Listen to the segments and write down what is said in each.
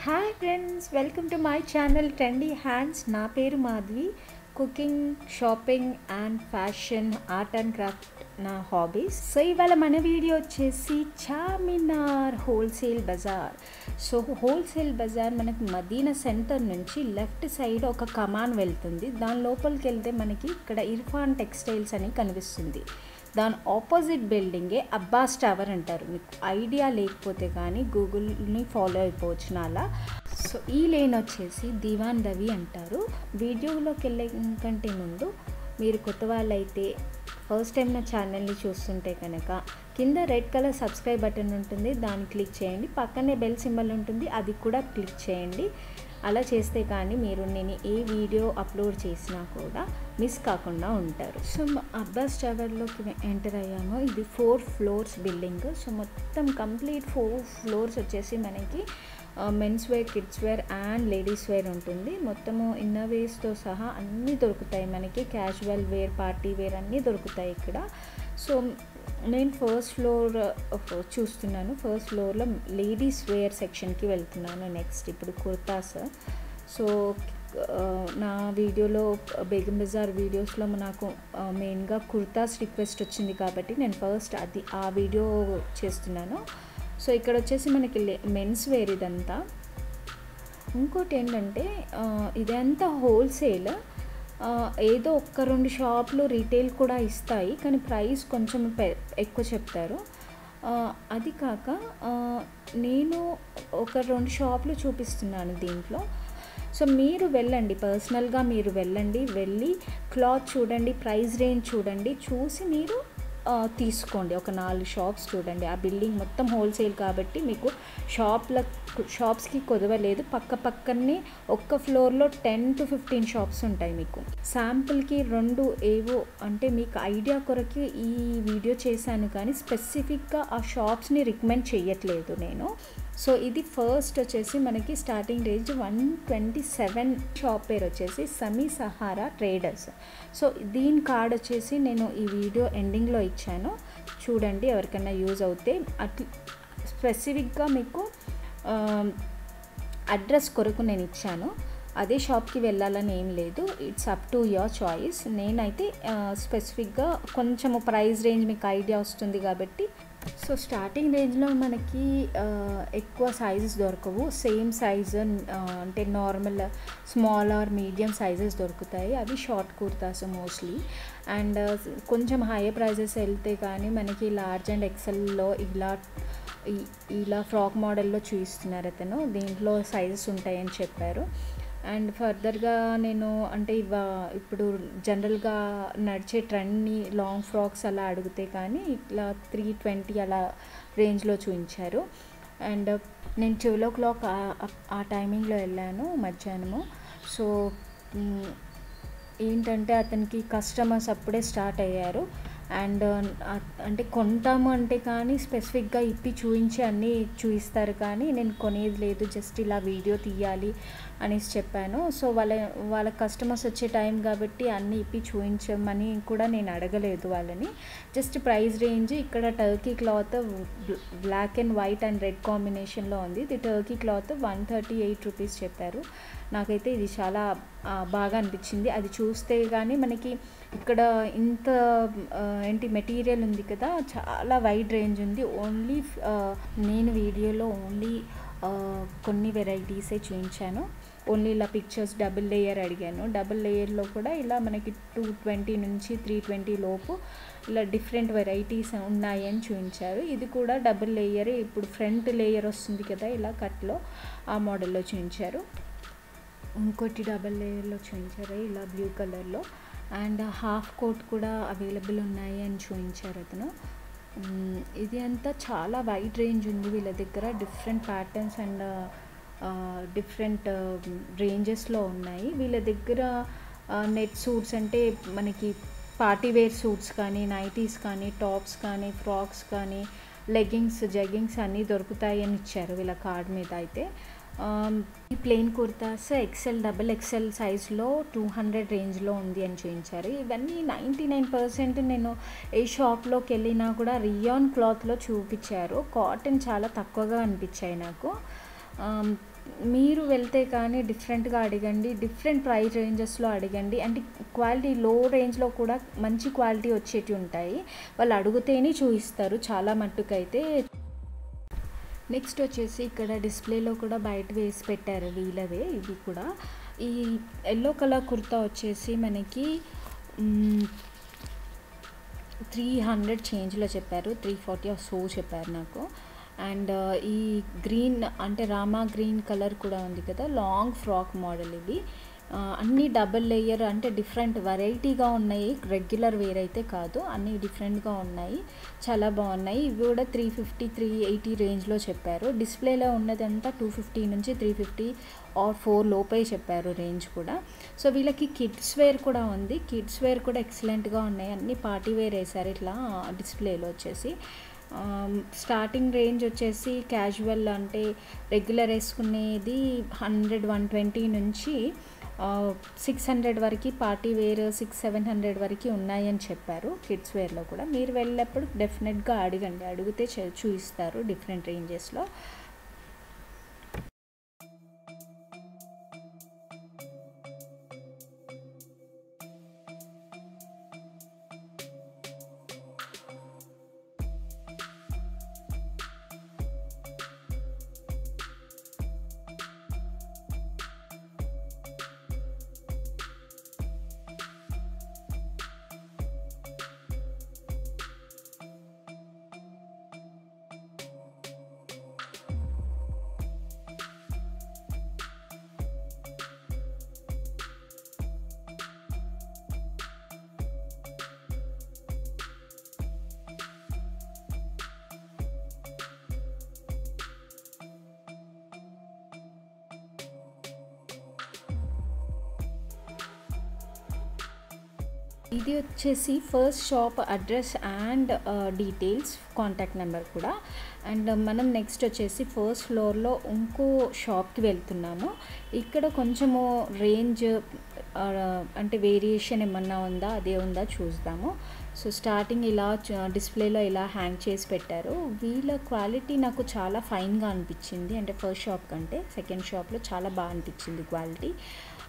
Hi friends, welcome to my channel trendy hands. నా పేరు Madhavi. Cooking, shopping and fashion, art and craft నా hobbies. So ఇవాళ మన video వచ్చేసి Charminar wholesale bazaar. So wholesale bazaar మనకి మదీనా సెంటర్ నుంచి లెఫ్ట్ సైడ్ ఒక కమాన్ వెళ్తుంది. దాని లోపలికి వెళ్తే మనకి ఇక్కడ ఇర్ఫాన్ టెక్స్టైల్స్ అని కనిపిస్తుంది. దాని ఆపోజిట్ బిల్డింగే అబ్బాస్ టవర్ అంటారు. మీకు ఐడియా లేకపోతే కానీ గూగుల్ని ఫాలో అయిపోవచ్చు నాలా. సో ఈ లేన్ వచ్చేసి దివాన్ రవి అంటారు. వీడియోలోకి వెళ్ళే కంటే ముందు మీరు కొత్త వాళ్ళైతే ఫస్ట్ టైం నా ఛానల్ని చూస్తుంటే కనుక కింద రెడ్ కలర్ సబ్స్క్రైబ్ బటన్ ఉంటుంది, దాన్ని క్లిక్ చేయండి. పక్కనే బెల్ సింబల్ ఉంటుంది, అది కూడా క్లిక్ చేయండి. అలా చేస్తే కానీ మీరు నేను ఏ వీడియో అప్లోడ్ చేసినా కూడా మిస్ కాకుండా ఉంటారు. సో అబ్బాస్ టవర్లోకి ఎంటర్ అయ్యాము. ఇది 4 floors బిల్డింగ్. సో మొత్తం కంప్లీట్ 4 floors వచ్చేసి మనకి men's wear, kids wear and ladies wear ఉంటుంది. మొత్తము ఇన్నర్ వేర్స్తో సహా అన్నీ దొరుకుతాయి మనకి. క్యాజువల్ వేర్, పార్టీ వేర్ అన్నీ దొరుకుతాయి ఇక్కడ. సో నేను ఫస్ట్ ఫ్లోర్ చూస్తున్నాను. ఫస్ట్ ఫ్లోర్లో లేడీస్ వేర్ సెక్షన్కి వెళ్తున్నాను. నెక్స్ట్ ఇప్పుడు కుర్తాస్. సో నా వీడియోలో బేగం బజార్ వీడియోస్లో నాకు మెయిన్గా కుర్తాస్ రిక్వెస్ట్ వచ్చింది కాబట్టి నేను ఫస్ట్ ఆ వీడియో చేస్తున్నాను. సో ఇక్కడ వచ్చేసి మనకి మెన్స్ వేర్ ఇదంతా. ఇంకోటి ఏంటంటే ఇదంతా హోల్సేల్. ఏదో 1-2 షాపులు రీటైల్ కూడా ఇస్తాయి, కానీ ప్రైస్ కొంచెం ఎక్కువ చెప్తారు. అది కాక నేను 1-2 షాపులు చూపిస్తున్నాను దీంట్లో. సో మీరు వెళ్ళండి, పర్సనల్గా మీరు వెళ్ళి క్లాత్ చూడండి, ప్రైస్ రేంజ్ చూడండి, చూసి మీరు తీసుకోండి. ఒక 4 షాప్స్ చూడండి. ఆ బిల్డింగ్ మొత్తం హోల్సేల్ కాబట్టి మీకు షాప్స్కి కొదవలేదు. పక్కనే ఒక్క ఫ్లోర్లో 10 to 15 షాప్స్ ఉంటాయి. మీకు శాంపుల్కి 2 ఏవో అంటే మీకు ఐడియా కొరకు ఈ వీడియో చేశాను, కానీ స్పెసిఫిక్గా ఆ షాప్స్ని రికమెండ్ చేయట్లేదు నేను. సో ఇది ఫస్ట్ వచ్చేసి మనకి స్టార్టింగ్ రేంజ్ 127. షాప్ పేరు వచ్చేసి సమీ సహారా ట్రేడర్స్. సో దీని కార్డ్ వచ్చేసి నేను ఈ వీడియో ఎండింగ్లో ఇచ్చాను, చూడండి. ఎవరికైనా యూజ్ అవుతే స్పెసిఫిక్గా మీకు అడ్రస్ కొరకు నేను ఇచ్చాను. అదే షాప్కి వెళ్ళాలని ఏం లేదు, it's up to your choice. నేనైతే స్పెసిఫిక్గా కొంచెము ప్రైస్ రేంజ్ మీకు ఐడియా వస్తుంది కాబట్టి. సో స్టార్టింగ్ రేంజ్లో మనకి ఎక్కువ సైజెస్ దొరకవు. సేమ్ సైజ్ అంటే normal small are medium sizes దొరుకుతాయి. అవి షార్ట్ కుర్తాస్ మోస్ట్లీ. అండ్ కొంచెం హైయర్ ప్రైజెస్ వెళ్తే కానీ మనకి లార్జ్ అండ్ ఎక్సెల్లో ఇలా ఫ్రాక్ మోడల్లో చూపిస్తున్నారు అతను. దీంట్లో సైజెస్ ఉంటాయని చెప్పారు. అండ్ ఫర్దర్గా నేను అంటే ఇప్పుడు జనరల్గా నడిచే ట్రెండ్ని లాంగ్ ఫ్రాక్స్ అలా అడిగితే కానీ ఇట్లా 320 అలా రేంజ్లో చూపించారు. అండ్ నేను 12 o'clock ఆ టైమింగ్లో వెళ్ళాను, మధ్యాహ్నము. సో ఏంటంటే అతనికి కస్టమర్స్ అప్పుడే స్టార్ట్ అయ్యారు. అండ్ అంటే కొంటాము అంటే కానీ స్పెసిఫిక్గా ఇప్పి చూపించి అన్నీ చూపిస్తారు, కానీ నేను కొనేది లేదు, జస్ట్ ఇలా వీడియో తీయాలి అనేసి చెప్పాను. సో వాళ్ళ కస్టమర్స్ వచ్చే టైం కాబట్టి అన్నీ ఇప్పి చూపించమని కూడా నేను అడగలేదు వాళ్ళని. జస్ట్ ప్రైస్ రేంజ్ ఇక్కడ Turkey cloth black and white and red కాంబినేషన్లో ఉంది. ఇది టర్కీ క్లాత్ 138 రూపీస్ చెప్పారు. నాకైతే ఇది చాలా బాగా అనిపించింది. అది చూస్తే కానీ మనకి ఇక్కడ ఇంత మెటీరియల్ ఉంది కదా, చాలా వైడ్ రేంజ్ ఉంది. ఓన్లీ నేను వీడియోలో కొన్ని వెరైటీసే చూపించాను. ఓన్లీ ఇలా పిక్చర్స్ డబుల్ లేయర్ అడిగాను. డబుల్ లేయర్లో కూడా ఇలా మనకి 220 నుంచి 320 లోపు ఇలా డిఫరెంట్ వెరైటీస్ ఉన్నాయని చూపించారు. ఇది కూడా డబుల్ లేయరే. ఇప్పుడు ఫ్రంట్ లేయర్ వస్తుంది కదా ఇలా కట్లో, ఆ మోడల్లో చూపించారు. ఇంకోటి డబల్ లేయర్లో చూపించారు ఇలా బ్లూ కలర్లో. అండ్ హాఫ్ కోట్ కూడా అవైలబుల్ ఉన్నాయి అని చూపించారు అతను. ఇది అంతా చాలా వైడ్ రేంజ్ ఉంది వీళ్ళ దగ్గర. డిఫరెంట్ ప్యాటర్న్స్ అండ్ డిఫరెంట్ రేంజెస్లో ఉన్నాయి వీళ్ళ దగ్గర. నెట్ సూట్స్ అంటే మనకి పార్టీ వేర్ సూట్స్ కానీ, నైటీస్ కానీ, టాప్స్ కానీ, ఫ్రాక్స్ కానీ, లెగ్గింగ్స్, జెగ్గింగ్స్ అన్నీ దొరుకుతాయి అని ఇచ్చారు వీళ్ళ కార్డ్ మీద. అయితే ఈ ప్లెయిన్ కుర్తాస్ XL, XXL సైజ్లో 200 రేంజ్లో ఉంది అని చూపించారు. ఇవన్నీ 99% నేను ఏ షాప్లోకి వెళ్ళినా కూడా రియాన్ క్లాత్లో చూపించారు. కాటన్ చాలా తక్కువగా అనిపించాయి నాకు. మీరు వెళ్తే కానీ డిఫరెంట్గా అడగండి, డిఫరెంట్ ప్రైస్ రేంజెస్లో అడగండి. అంటే క్వాలిటీ లో రేంజ్లో కూడా మంచి క్వాలిటీ వచ్చేటివి ఉంటాయి. వాళ్ళు అడిగితేనే చూపిస్తారు చాలా మట్టుకైతే. నెక్స్ట్ వచ్చేసి ఇక్కడ డిస్ప్లేలో కూడా బయట వేసి పెట్టారు వీళ్ళవే. ఇవి కూడా ఈ ఎల్లో కలర్ కుర్తా వచ్చేసి మనకి 300 చేంజ్లో చెప్పారు, 340 సో చెప్పారు నాకు. అండ్ ఈ గ్రీన్ అంటే రామా గ్రీన్ కలర్ కూడా ఉంది కదా, లాంగ్ ఫ్రాక్ మోడల్. ఇవి అన్నీ డబుల్ లేయర్, అంటే డిఫరెంట్ వెరైటీగా ఉన్నాయి, రెగ్యులర్ వేర్ అయితే కాదు, అన్నీ డిఫరెంట్గా ఉన్నాయి, చాలా బాగున్నాయి. ఇవి కూడా 350 380 రేంజ్లో చెప్పారు. డిస్ప్లేలో ఉన్నదంతా 250 నుంచి 350 ఆర్ 4 లోపే చెప్పారు రేంజ్ కూడా. సో వీళ్ళకి కిడ్స్ వేర్ కూడా ఉంది, కిడ్స్ వేర్ కూడా ఎక్సలెంట్గా ఉన్నాయి, అన్నీ పార్టీ వేర్ వేసారు ఇట్లా డిస్ప్లేలో వచ్చేసి. స్టార్టింగ్ రేంజ్ వచ్చేసి క్యాజువల్ అంటే రెగ్యులర్ వేసుకునేది 100-120 నుంచి 600 వరకు, పార్టీ వేర్ 600-700 వరకు ఉన్నాయని చెప్పారు కిడ్స్ వేర్లో కూడా. మీరు వెళ్ళినప్పుడు డెఫినెట్గా అడగండి, అడిగితే చూపిస్తారు డిఫరెంట్ రేంజెస్లో. ఇది వచ్చేసి first shop address and details, contact number కూడా. అండ్ మనం నెక్స్ట్ వచ్చేసి ఫస్ట్ ఫ్లోర్లో ఇంకో షాప్కి వెళ్తున్నాము. ఇక్కడ కొంచెము రేంజ్ అంటే వేరియేషన్ ఏమన్నా ఉందా, అదే ఉందా చూద్దాము. సో స్టార్టింగ్ ఇలా డిస్ప్లేలో ఇలా హ్యాంగ్ చేసి పెట్టారు. వీళ్ళ క్వాలిటీ నాకు చాలా ఫైన్గా అనిపించింది, అంటే ఫస్ట్ షాప్ కంటే సెకండ్ షాప్లో చాలా బాగా అనిపించింది క్వాలిటీ.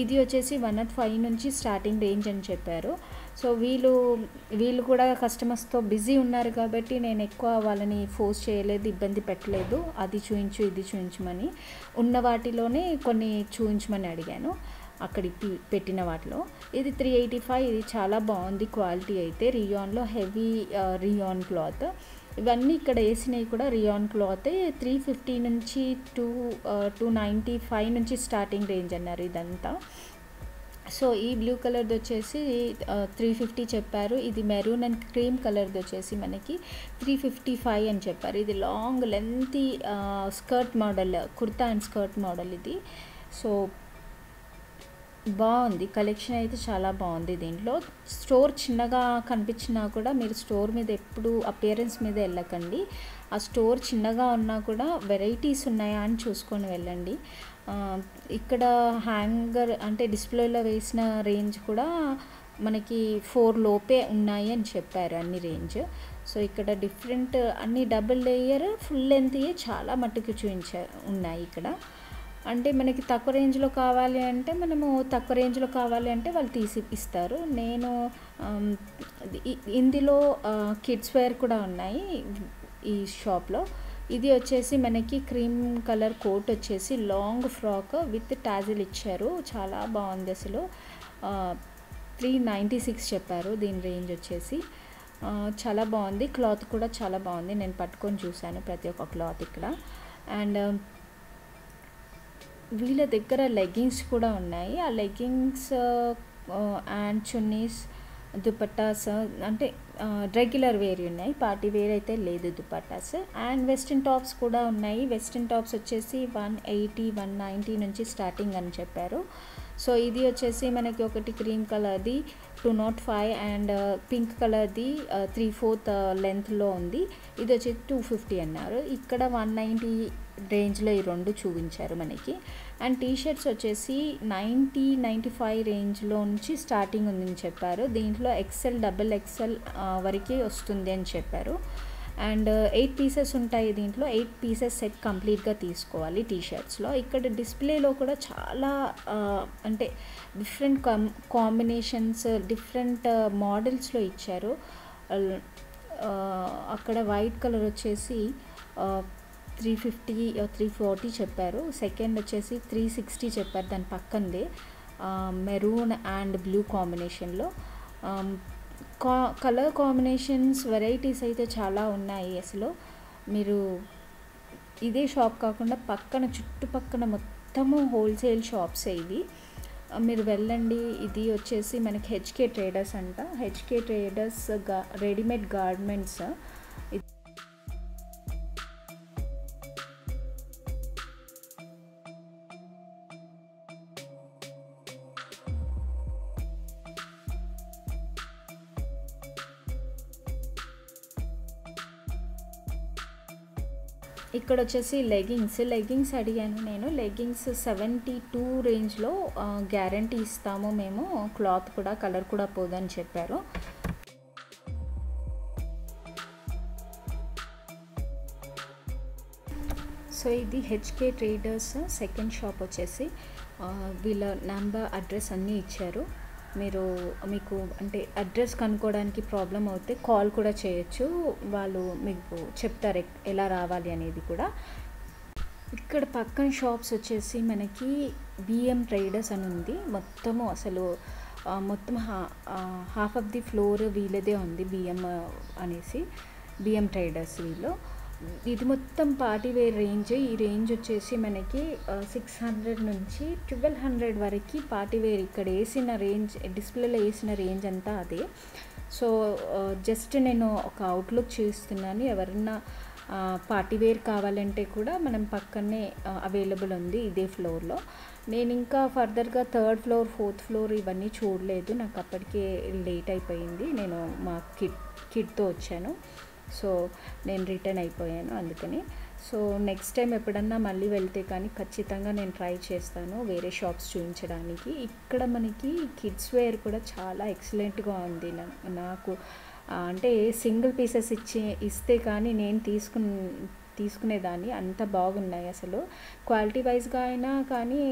ఇది వచ్చేసి 105 నుంచి స్టార్టింగ్ రేంజ్ అని చెప్పారు. సో వీళ్ళు కూడా కస్టమర్స్తో బిజీ ఉన్నారు కాబట్టి నేను ఎక్కువ వాళ్ళని ఫోర్స్ చేయలేదు, ఇబ్బంది పెట్టలేదు, అది చూయించు ఇది చూయించమని. ఉన్న వాటిలోనే కొన్ని చూయించమని అడిగాను అక్కడికి పెట్టిన వాటిలో. ఇది 385, ఇది చాలా బాగుంది క్వాలిటీ అయితే. రియాన్లో హెవీ రియాన్ క్లాత్, ఇవన్నీ ఇక్కడ వేసినవి కూడా రియాన్ క్లాత్. 350 నుంచి 295 నుంచి స్టార్టింగ్ రేంజ్ అన్నారు ఇదంతా. సో ఈ బ్లూ కలర్ది వచ్చేసి 350 చెప్పారు. ఇది మెరూన్ అండ్ క్రీమ్ కలర్ది వచ్చేసి మనకి 355 అని చెప్పారు. ఇది long lengthy skirt model, kurta and skirt model ఇది. సో బాగుంది, కలెక్షన్ అయితే చాలా బాగుంది. దీంట్లో స్టోర్ చిన్నగా కనిపించినా కూడా మీరు స్టోర్ మీద ఎప్పుడు అపియరెన్స్ మీద వెళ్ళకండి. ఆ స్టోర్ చిన్నగా ఉన్నా కూడా వెరైటీస్ ఉన్నాయా అని చూసుకొని వెళ్ళండి. ఇక్కడ హ్యాంగర్ అంటే డిస్ప్లేలో వేసిన రేంజ్ కూడా మనకి 4 లోపే ఉన్నాయి అని చెప్పారు అన్ని రేంజ్. సో ఇక్కడ డిఫరెంట్ అన్ని డబుల్ లేయర్ ఫుల్ లెంత్ చాలా మట్టుకు ఉన్నాయి ఇక్కడ. అంటే మనకి తక్కువ రేంజ్లో కావాలి అంటే మనము తక్కువ రేంజ్లో కావాలి అంటే వాళ్ళు తీసి ఇస్తారు. నేను ఇందులో కిడ్స్ వేర్ కూడా ఉన్నాయి ఈ షాప్లో. ఇది వచ్చేసి మనకి క్రీమ్ కలర్ కోట్ వచ్చేసి లాంగ్ ఫ్రాక్ విత్ టాజిల్ ఇచ్చారు, చాలా బాగుంది అసలు. 396 చెప్పారు దీని రేంజ్ వచ్చేసి. చాలా బాగుంది, క్లాత్ కూడా చాలా బాగుంది, నేను పట్టుకొని చూశాను ప్రతి ఒక్క క్లాత్ ఇక్కడ. అండ్ వీళ్ళ దగ్గర లెగ్గింగ్స్ కూడా ఉన్నాయి. ఆ లెగ్గింగ్స్ అండ్ చున్నీస్, దుపట్టాస్ అంటే రెగ్యులర్ వేర్ ఉన్నాయి, పార్టీ వేర్ అయితే లేదు దుపట్టాస్. అండ్ వెస్ట్రన్ టాప్స్ కూడా ఉన్నాయి. వెస్ట్రన్ టాప్స్ వచ్చేసి 180-190 నుంచి స్టార్టింగ్ అని చెప్పారు. సో ఇది వచ్చేసి మనకి ఒకటి క్రీమ్ కలర్ది 205 అండ్ పింక్ కలర్ది 3/4 లెంత్లో ఉంది. ఇది వచ్చి 250 అన్నారు. ఇక్కడ 190 రేంజ్లో ఈ రెండు చూపించారు మనకి. అండ్ టీషర్ట్స్ వచ్చేసి 90-95 రేంజ్లో నుంచి స్టార్టింగ్ ఉందని చెప్పారు. దీంట్లో XL, XXL వరకే వస్తుంది అని చెప్పారు. అండ్ 8 పీసెస్ ఉంటాయి దీంట్లో. 8 పీసెస్ సెట్ కంప్లీట్గా తీసుకోవాలి టీషర్ట్స్లో. ఇక్కడ డిస్ప్లేలో కూడా చాలా అంటే డిఫరెంట్ కాంబినేషన్స్, డిఫరెంట్ మోడల్స్లో ఇచ్చారు. అక్కడ వైట్ కలర్ వచ్చేసి 350 340 చెప్పారు. సెకండ్ వచ్చేసి 360 చెప్పారు. దాని పక్కందే మెరూన్ అండ్ బ్లూ కాంబినేషన్లో. కలర్ కాంబినేషన్స్ వెరైటీస్ అయితే చాలా ఉన్నాయి. అసలు మీరు ఇదే షాప్ కాకుండా చుట్టుపక్కన మొత్తము హోల్సేల్ షాప్సే ఇవి. మీరు వెళ్ళండి. ఇది వచ్చేసి మనకి హెచ్కే ట్రేడర్స్ అంట. HK traders readymade garments. ఇక్కడ వచ్చేసి లెగ్గింగ్స్ అడిగాను నేను. లెగ్గింగ్స్ 72 రేంజ్లో గ్యారంటీ ఇస్తాము మేము, క్లాత్ కూడా కలర్ కూడా పోదని చెప్పారు. సో ఇది హెచ్కే ట్రేడర్స్ సెకండ్ షాప్ వచ్చేసి. వీళ్ళ నెంబర్, అడ్రస్ అన్నీ ఇచ్చారు. మీకు అంటే అడ్రస్ కనుక్కోవడానికి ప్రాబ్లం అవుతే కాల్ కూడా చేయొచ్చు. వాళ్ళు మీకు చెప్తారు ఎలా రావాలి అనేది కూడా. ఇక్కడ పక్కన షాప్స్ వచ్చేసి మనకి బిఎం ట్రేడర్స్ అని ఉంది. మొత్తము అసలు మొత్తం హాఫ్ ఆఫ్ ది ఫ్లోర్ వీళ్ళదే ఉంది, బిఎం ట్రేడర్స్ వీళ్ళు. ఇది మొత్తం పార్టీ వేర్ రేంజ్. ఈ రేంజ్ వచ్చేసి మనకి 600 నుంచి 1200 వరకు పార్టీ వేర్. ఇక్కడ వేసిన రేంజ్, డిస్ప్లేలో వేసిన రేంజ్ అంతా అదే. సో జస్ట్ నేను ఒక అవుట్లుక్ చూస్తున్నాను. ఎవరన్నా పార్టీ వేర్ కావాలంటే కూడా మనం పక్కనే అవైలబుల్ ఉంది ఇదే ఫ్లోర్లో. నేను ఇంకా ఫర్దర్గా 3rd ఫ్లోర్ 4th ఫ్లోర్ ఇవన్నీ చూడలేదు. నాకు అప్పటికే లేట్ అయిపోయింది. నేను మా కిడ్తో వచ్చాను. సో నేను రిటర్న్ అయిపోయాను అందుకని. సో నెక్స్ట్ టైం ఎప్పుడన్నా మళ్ళీ వెళ్తే కానీ ఖచ్చితంగా నేను ట్రై చేస్తాను వేరే షాప్స్ చూపించడానికి. ఇక్కడ మనకి కిడ్స్ వేర్ కూడా చాలా ఎక్సలెంట్గా ఉంది. నాకు అంటే సింగిల్ పీసెస్ ఇస్తే కానీ నేను తీసుకునేదాన్ని, అంత బాగున్నాయి అసలు. క్వాలిటీ వైజ్గా అయినా కానీ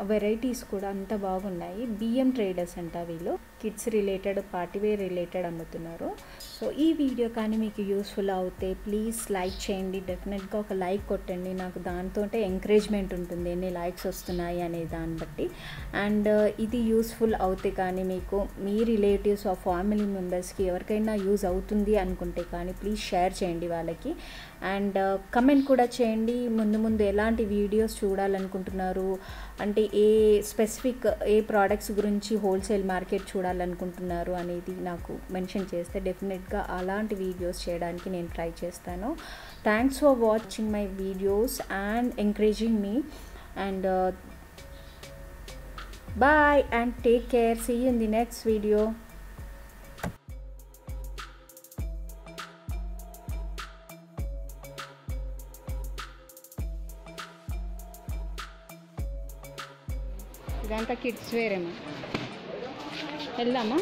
వెరైటీస్ కూడా అంత బాగున్నాయి. బిఎం ట్రేడర్స్ అంట వీళ్ళు. కిడ్స్ రిలేటెడ్, పార్టీవేర్ రిలేటెడ్ అమ్ముతున్నారు. సో ఈ వీడియో కానీ మీకు యూస్ఫుల్ అవుతే ప్లీజ్ లైక్ చేయండి. డెఫినెట్గా ఒక లైక్ కొట్టండి. నాకు దాంతో ఎంకరేజ్మెంట్ ఉంటుంది ఎన్ని లైక్స్ వస్తున్నాయి అనే దాన్ని బట్టి. అండ్ ఇది యూస్ఫుల్ అవుతే కానీ మీకు మీ రిలేటివ్స్ ఆ ఫ్యామిలీ మెంబర్స్కి ఎవరికైనా యూజ్ అవుతుంది అనుకుంటే కానీ ప్లీజ్ షేర్ చేయండి వాళ్ళకి. అండ్ కమెంట్ కూడా చేయండి. ముందు ఎలాంటి వీడియోస్ చూడాలనుకుంటున్నారు, అంటే ఏ ప్రోడక్ట్స్ గురించి హోల్సేల్ మార్కెట్ చూడాలనుకుంటున్నారు అనేది నాకు మెన్షన్ చేస్తే డెఫినెట్గా అలాంటి వీడియోస్ చేయడానికి నేను ట్రై చేస్తాను. Thanks for watching my videos and encouraging మీ. And bye and take care. See you in the next video. ఇదంతా కిడ్స్ వేరేమో. వెళ్దామా?